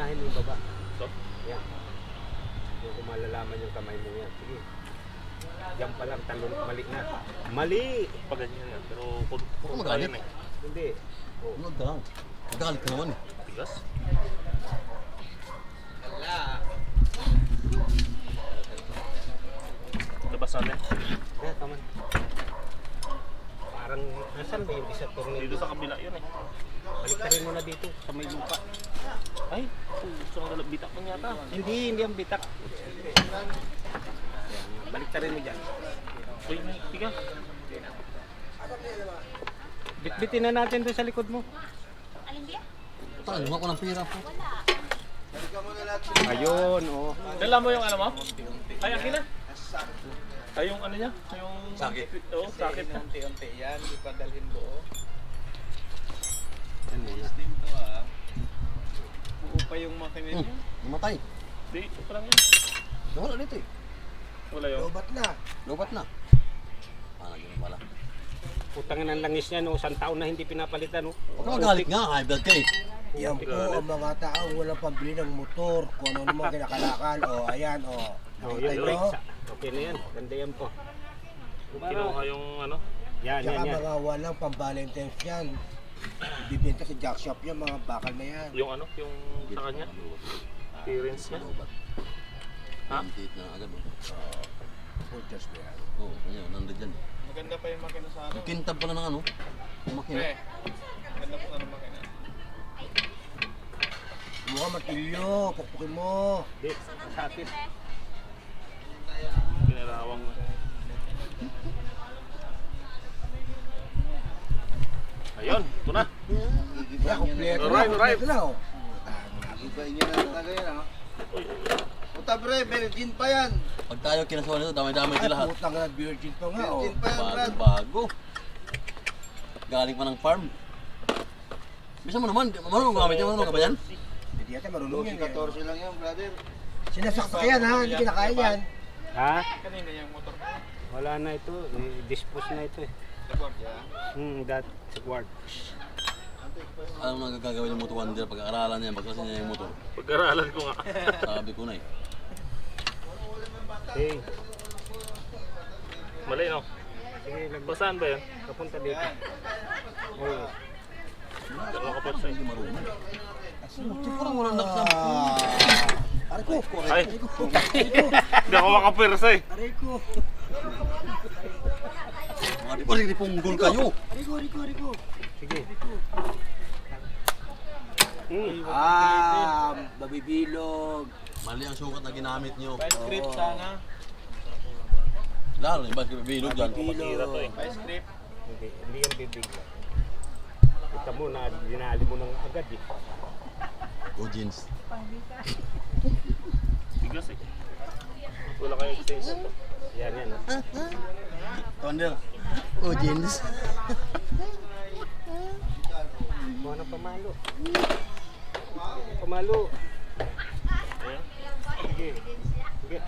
unahin mo yung baba. Ito? Yan. Yung kung malalaman yung kamay mo yan. Sige. Diyan pa lang, talon, mali na. Mali! Pag ganyan yan. Pero kung magalit. kaya na eh. Hindi. Oh. Ano ka lang? Magalit ka naman eh. Tigas? Labas natin. Kaya, kaman. Parang, nasan ba yung isa tornilyo? Dito sa kabila yun eh. Baliktarin mo na dito, sa may lupa. Ay, gusto ng dalap bitak man yata. Hindi ang bitak. Ayan, baliktarin mo dyan. Uy, may tiga. Bitbitin na natin doon sa likod mo. Alin dia? Tayo, lumak ko ng pira po. Wala. Ayun, oh. Dala mo yung ano mo? Ay, akin na. Ay, yung ano niya? Yung... Sakit. Oo, sakit na. Unti-unti yan, di pa dalhin buo. Ano na? Dito buo pa yung makina niya. Namatay. Di, ito pa lang yan. Nawala dito eh. Wala yun. Lobat na. Lobat na. Ah, yun pala. Putangin ang langis niya, no? Isang taon na hindi pinapalitan, no? Huwag ka magalit nga, high blood ka eh. Yan po ang mga tao walang pambili ng motor. Kung ano naman kinakalakan. O, ayan, o. Oh, Nakita yun, nyo? okay na yan. Ganda yan po. Kinuha yung ano? Yan, yan, Tsaka yan. mga walang pang-valentines yan. Bibenta sa jack shop yan, mga bakal na yan. Yung ano? Yung sa kanya? Appearance niya? Lobat. Ha? Antit na agad mo. Purchase mo yan. Oo, ayun, nandun dyan. Maganda pa yung makina sa ano. Yung kintab pala ng ano. Yung makina. Maganda pa ng makina. Mukha matilyo, pukpukin mo. Di, sakit. Pinarawang. Ayun, ito na. Kaya kompleto na, Alright, alright. kompleto na, o. Iba niya na talaga yan ha. Puta bre, virgin pa yan. Pag tayo kinasuhan nito, damay-damay Ay, sila lahat. putang na, virgin pa nga, o. Virgin pa yan Brad. Bago. Galing pa ng farm. Bisa mo naman, marunong gamit yan, marunong ka ba yan? Hindi yata marunong yan. 14 lang yan brother. Sinasaksak yan ha, hindi kinakain yan. Ha? Kanina yung motor ko. Wala na ito. Dispose na ito eh. Report ya. That word. Alam mo na gagawin yung motor wonder, pag-aaralan niya, pagkasin niya yung motor. Pag-aralan ko nga. Sabi ko na eh. Hey, Mali no? sige, Pasaan ba yan? kapunta dito. Oh, Dalawa ka pa sa Hindi marunong. Parang walang nakasama. Aray ko, Ay! Hindi ako makapirsa eh. aray ko. Mga di pa rin punggol kayo. Aray ko. sige. Mabibilog. Mali ang sukat na ginamit nyo. By script sana. Lalo, iba yung bilog dyan. Masira to eh. By script. Hindi yan bibigla. Kita mo na dinali mo ng agad eh. O jeans. Tigas eh. Wala kayong extension to. Yan, yan. Oh. Wonder. O jeans. Kuha ng pamalo. Pamalo. Ayan. Sige. Sige.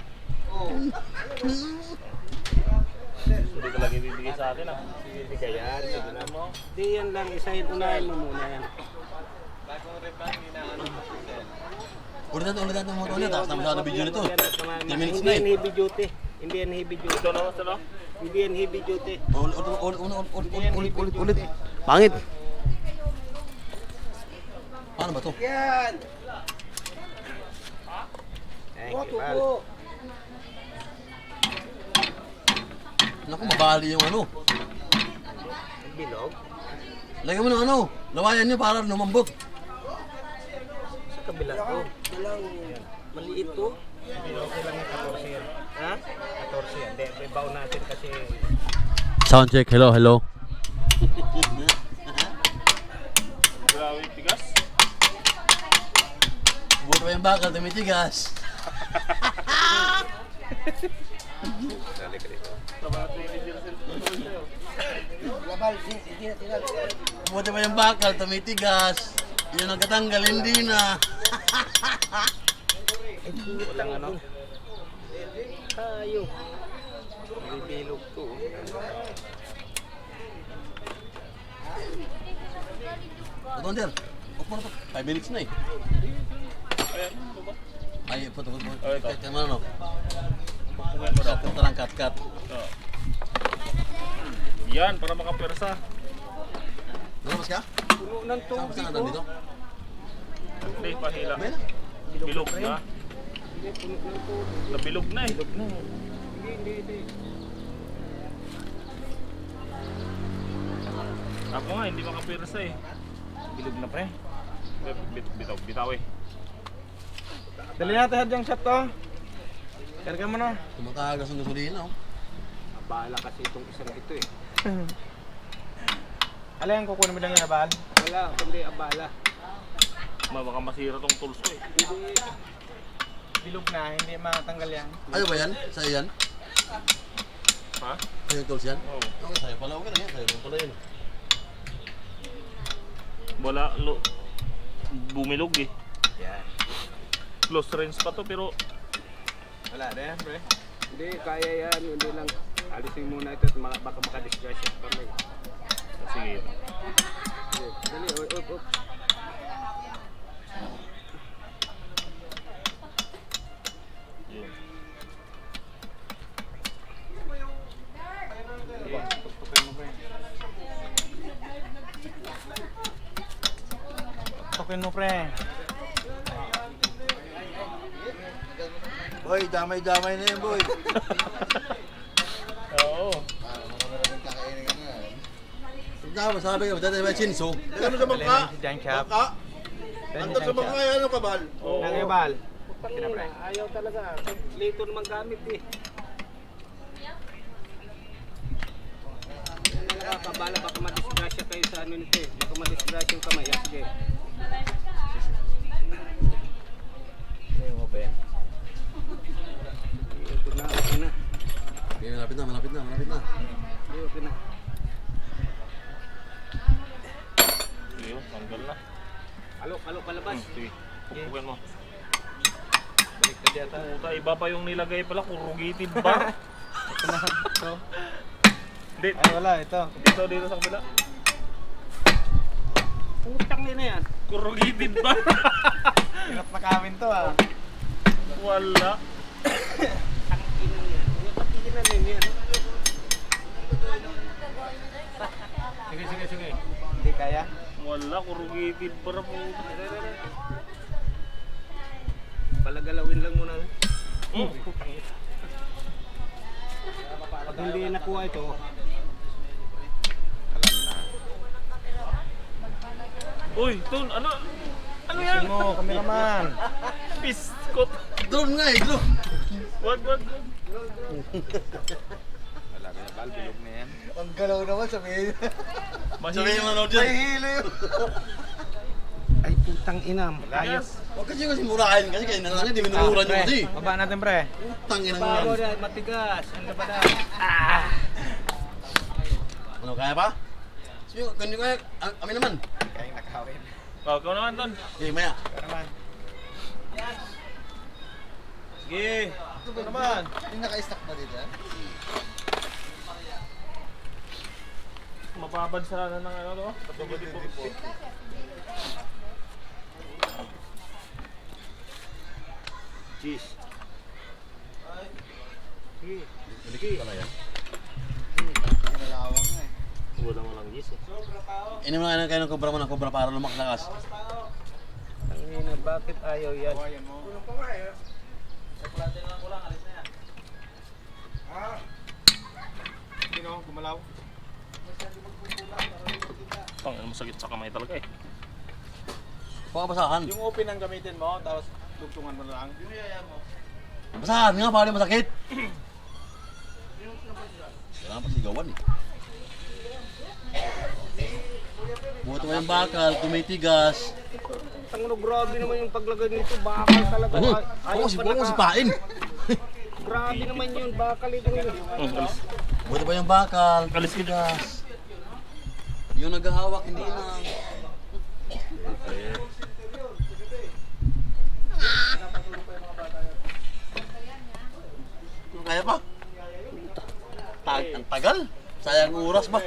Hindi ka lagi bibigay sa akin ah. Hindi ka yan. Sige na mo. Di yan lang. Isahin unahin mo muna yan. Bagong reban, hinaano. Ulit natin mga kaunit. Tapos naman sa video nito. 10 minutes Hindi na yan eh. heavy duty. Hindi yan heavy duty. Ito no? Ito no? Hindi yan heavy duty. Ulit. Pangit. Paano ba to? Yan. Thank O, you, pal. tubo. Naku, mabali yung ano. Bilog. Lagyan mo ng ano. Lawayan nyo para lumambot. Sa kabila to. Walang maliit to. Okay lang yung 14 yan. Ha? 14 yan. Hindi, may baon natin kasi Sound check. Hello. Grabe yung tigas. Buto pa yung bakal, tumitigas. Tama natin yung video. Labal, hindi na tinal. Buto pa yung bakal, tumitigas. Yun ang katanggal, hindi na. walang ano. Tayo. Bilog to. Wonder, huwag mo na to. 5 minutes na eh. Ayan, ito ba? Ay, puto. Oh, ito. Kaya ano? Pupukin mo daw. Cut na lang, cut. Oo. Yan, para makapersa. Lumabas ka? Puno ng Saan tubig ka dito? Hindi, pahila. May na. Bilog na. Hindi, puno ng tubig. Nabilog na eh. Hindi. Ako nga, hindi makapersa eh. Bilog na pre. Bitaw eh. Dali natin hadyang shot to. Karga mo na. Tumatagas ang gasolina, oh. Abala kasi itong isang ito eh. Alay ang kukunin mo lang yung nabal. Wala, kundi abala. Baka masira tong tools ko eh. Hindi. Bilog na, hindi matanggal yan. Ayaw ba yan? Sa'yo yan? Ha? Sa'yo yung tools yan? Oo. Okay, sa'yo pala. Okay lang yan. Sa'yo lang pala yan. Wala, bumilog eh. Yan. Close range pa to pero Wala na yan, pre. Hindi, kaya yan. Hindi lang. Alisin muna ito at baka makadisgrasya pa kami. sige. Dali, op. Yun. Tukin mo, pre. Boy, damay-damay na yan, boy. Oo. Tama, sabi ka, dati may chinso. Ano sa bangka? Si Jan Chap. Bangka? Ando sa bangka yan, ano kabal? Oo. Nang ibal. Tangina, ayaw talaga. Lito naman gamit eh. Nakakabala, baka madisgrasya kayo sa ano nito eh. Baka madisgrasya yung kamay. Yan, sige. Ayun mo, Ben. Ito na, okay na. Okay, malapit na. Okay na. Yun, tanggal na. Alok, palabas. Sige, pupukin mo. Balik ka diyata. Puta, iba pa yung nilagay pala, corrugated bar. Ito na. Ito. Hindi, Ay, wala. Ito. dito sa kabila. Putang na yan. Corrugated bar. Hirap na kawin to, ah. Wala. Tanginan yan. Tanginan din yan. Sige. Hindi kaya. Wala, corrugated bar po. Palagalawin lang muna. Hmm. Pag hindi nakuha ito, Uy, Ton, ano Tukin yan? mo, kameraman. Piskot. Drone nga eh, drone. Wag. Wala ka na, Bal. Bilog na yan. Ang galaw naman, sabihin. Sabihin mo na dyan. Hilo yun. ay putang inam. Ayos. Huwag kasi murahin kasi kaya nang hindi minumura nyo kasi. Baba natin, pre. Tangin Bago ang na, matigas. Ang labada. Ano, kaya pa? Sige, kundi kaya, amin naman. Kaya yung nakawin. Oh, ikaw naman, Ton. Okay, maya. Kameraman. Sige. Ito naman. Yung naka-stack ba dito? Mapabad sa ng ano to? Patugod po. Cheese. Sige. Malikit pala yan. Kinalawang nga eh. Wala mo lang gis eh. Ini mo nga kayo ng kubra mo ng kubra para lumaklakas. Tangina, bakit ayaw yan? Sino? Gumalaw? Tang, masakit sa kamay talaga eh. Pakabasahan. Yung open ang gamitin mo, tapos tugtungan mo lang. Basahan nga, pare masakit. Kailangan pasigawan eh. Buto mo yung bakal, tumitigas. Tangino, grabe naman yung paglagay nito. Bakal talaga. Ano? Ayaw Huwag pa mo naka- sipain. Grabe naman yun. Bakal ito. Alis. Buto pa yung bakal, Alis ka. tumitigas. Yung naghahawak, hindi na. Kaya pa? Ang tagal. Sayang oras ba?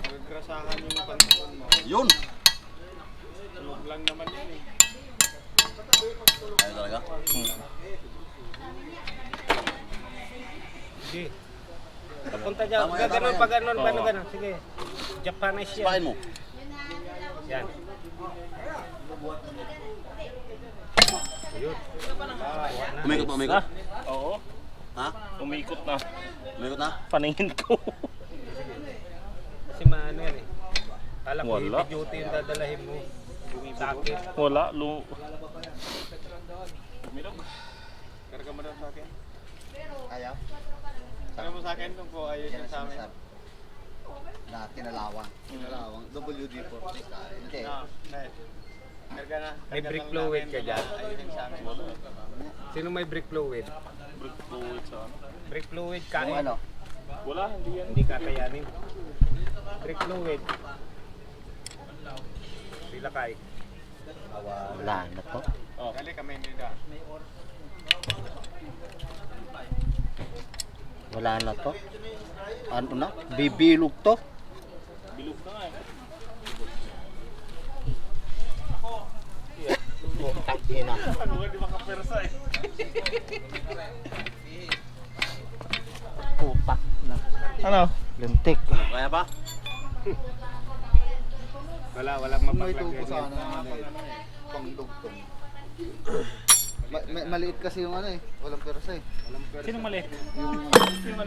Maggrasahan yung pantalon mo. Yun. Tulog lang naman yun eh. Punta dyan. Tama yan, Gaganon tama pa yan. ganon. Paano ganon? Sige. Japanese yan. Spain mo. Yan. Ayun. Umikot mo, umikot. Oo. Ha? Umikot na. Umikot na? Paningin ko. Kasi maano yan eh. Kala ko Wala. heavy duty yung dadalahin mo. Sakit. Wala. Karga mo daw sa akin. Ayaw? Karga mo sa akin kung po ayos Yan yung ang sa amin. sinasabi. Dati nalawang. Nalawang. WD-40. Hindi. Karga na. May Karga brake lang fluid namin, ka dyan. ayos yung sa amin. Sino may brake fluid? Brake fluid sa ano. Brake fluid Kung kahit ano? Wala, hindi yan. hindi kakayanin. Brake fluid. Sila kay. Wala na to. Oh. Dali kami nila. Wala na to. Ano na? Bibilog to. Bilog ka nga eh. Ina. Ano nga di makapersa eh. Putak na. Ano? Lintik. Kaya pa? Walang May tubo mapaglagay. sana ng ano eh. Pangdugtong. Maliit kasi yung ano eh. Walang persa eh. Sino mali?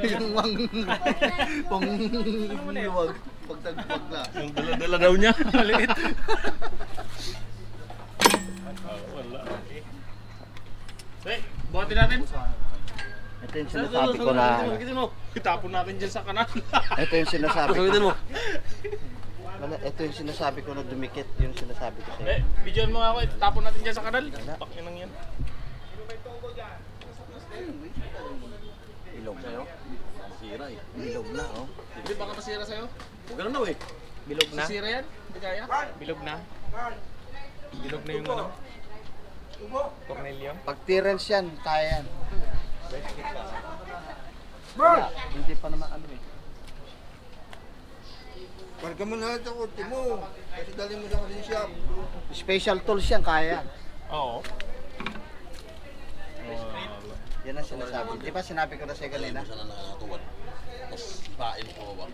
Yung wang pangluwag. Pagtagpag na. Yung dala-dala daw niya. Maliit. Wala. Eh, buhatin natin. Ito yung sinasabi ko na. Sabitin mo. Itapon natin dyan sa kanan. Ito yung sinasabi ko. Sabitin mo. Wala, ito yung sinasabi ko na dumikit. Yung sinasabi ko sa'yo. Eh, videoan mo nga ako. Itapon natin dyan sa kanal. Pakin lang yan. Ilog. Sira eh. Ilog na oh. Hindi baka masira sa'yo. Huwag ganun daw eh. Bilog na? Masira yan. Hindi kaya. Bilog na? Bilog na yung ano? Cornelio? Pag clearance yan, kaya yan. Wala, hindi pa naman ano eh. Karga mo na ito kutsi mo. Kasi dali mo sa machine shop. Special tools yan, kaya yan. Oo. Yan ang sinasabi. Di ba sinabi ko na sa'yo kanina? Sana nakakatuwad. Tapos pain mo ba?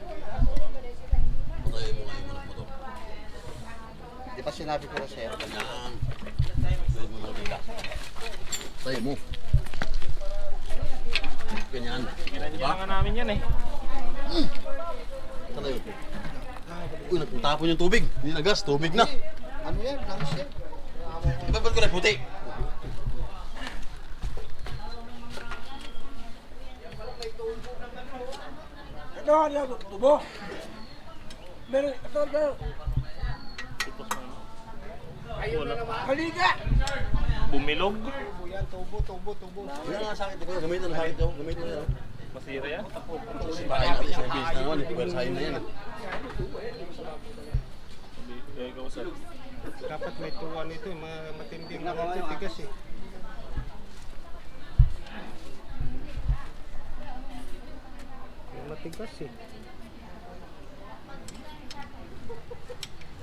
Patayin mo nga yung manok mo to. Di ba sinabi ko na sa'yo? Ganyan. Patayin mo na bigla. Patayin mo. Ganyan. Ginanyan nga namin yan eh. Sana yun. Uy, nagtapon yung tubig. Hindi na gas, tubig na. Ano yan? Langis yan. Iba ba't ko na puti? Ito, ano, tubo. Meron, ito, Kaliga! Bumilog. Hindi na sakit ko. Gamitin na sakit ko. Gamitin na yan. Masira yan. Pain natin sa base na naman. Pwersahin na yan. Eh, ikaw sir. Dapat may tuwan ito, mga matinding mga titigas eh. Yung matigas eh.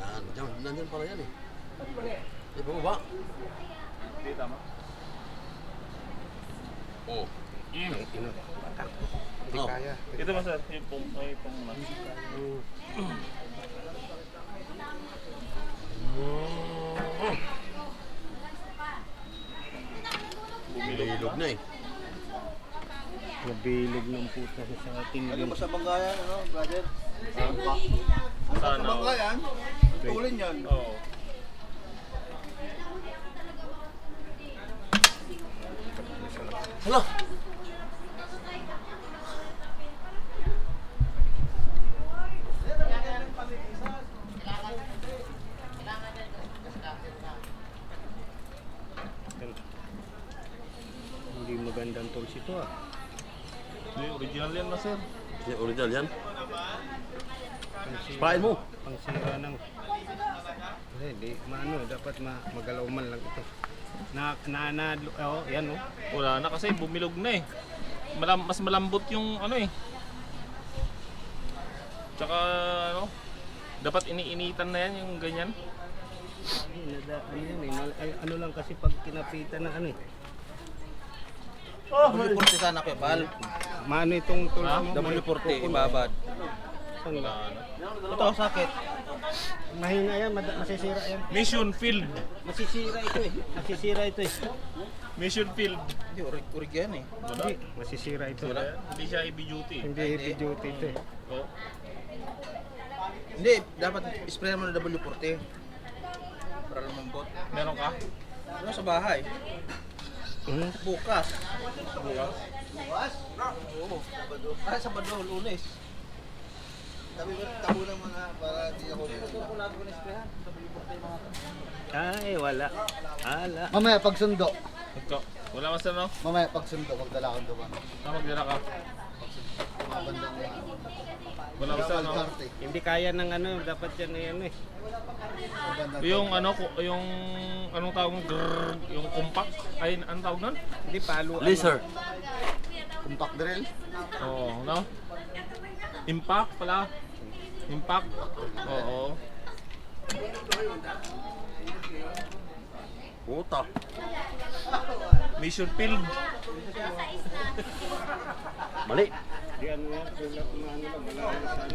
Yan, dyan. Nandyan pala yan eh. Di ba ba? Hindi, tama. Oo. Ino, batang. Hindi No. kaya. Ito ba sir? Yung pong, ay pong na. Bumilog na eh. Nabilog ng puta sa ating Lagyan mo sa banggayan, ano, brother? Sana. Sa banggayan, tulin yan. Oo. Hala! Hindi magandang tools ito ah. Hindi, original yan na sir. Yan, original yan. Pain mo. Pangsira ng... Hindi, maano, dapat magalaw man lang ito. Oh, yan oh. Wala na kasi bumilog na eh. Mas malambot yung ano eh. Tsaka ano, dapat iniinitan na yan yung ganyan. Ano yan eh, ano lang kasi pag kinapitan na ano eh. W40 sana ko, pal. Maano itong tools Ha? mo? W40, ibabad. Saan ba? Ito, sakit. Mahina yan, masisira yan. Mission Field. Masisira ito eh. Masisira ito eh. Mission Field. Hindi, urig yan eh. Hindi, masisira ito. Hindi siya heavy duty. Hindi heavy duty ito eh. Oh. Hindi, dapat spray mo na W40. Para lumambot. Meron ka? Ano sa bahay? Hmm? Bukas. Bukas? Oo. Ay, Sabado, Lunes. Tabo ng mga para hindi ako. Ay, wala. Ala. Mamaya pagsundo. Ito. Wala ka sa no? Mamaya pagsundo, magdala akong doon. Magdala ka. Mga bandang Wala ka sa no? party. Hindi kaya ng ano, dapat yan ay ano eh. Mga bandang Yung ano, yung anong tawag mo? Grrr, yung compact. Ay, anong tawag nun? Hindi palo. Laser. compact drill. Oo, no? Impact pala. Impact. Oo. Puta. Mission Field. Mali. Di ano yan, sulat na ano lang, wala sa ano.